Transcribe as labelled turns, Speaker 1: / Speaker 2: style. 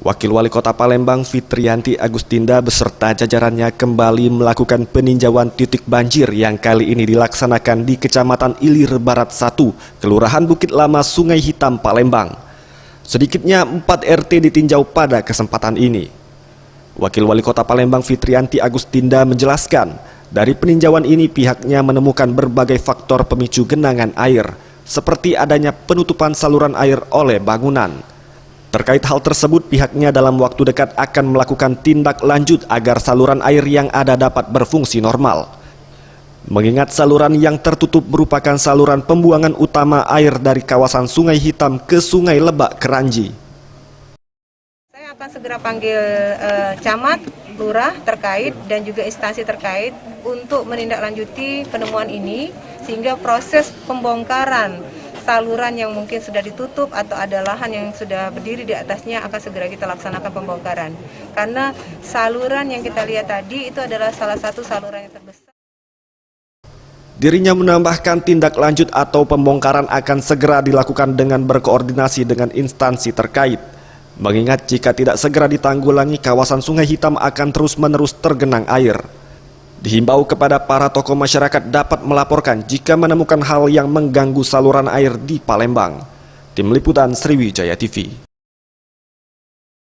Speaker 1: Wakil Wali Kota Palembang Fitriyanti Agustinda beserta jajarannya kembali melakukan peninjauan titik banjir yang kali ini dilaksanakan di Kecamatan Ilir Barat 1, Kelurahan Bukit Lama, Sungai Hitam, Palembang. Sedikitnya 4 RT ditinjau pada kesempatan ini. Wakil Wali Kota Palembang Fitriyanti Agustinda menjelaskan, dari peninjauan ini pihaknya menemukan berbagai faktor pemicu genangan air, seperti adanya penutupan saluran air oleh bangunan. Terkait hal tersebut, pihaknya dalam waktu dekat akan melakukan tindak lanjut agar saluran air yang ada dapat berfungsi normal. Mengingat saluran yang tertutup merupakan saluran pembuangan utama air dari kawasan Sungai Hitam ke Sungai Lebak Keranji.
Speaker 2: Saya akan segera panggil camat, lurah terkait dan juga instansi terkait untuk menindaklanjuti penemuan ini sehingga proses pembongkaran saluran yang mungkin sudah ditutup atau ada lahan yang sudah berdiri di atasnya akan segera kita laksanakan pembongkaran. Karena saluran yang kita lihat tadi itu adalah salah satu saluran yang terbesar.
Speaker 1: Dirinya menambahkan tindak lanjut atau pembongkaran akan segera dilakukan dengan berkoordinasi dengan instansi terkait. Mengingat jika tidak segera ditanggulangi, kawasan Sungai Hitam akan terus-menerus tergenang air. Dihimbau kepada para tokoh masyarakat dapat melaporkan jika menemukan hal yang mengganggu saluran air di Palembang. Tim Liputan Sriwijaya TV.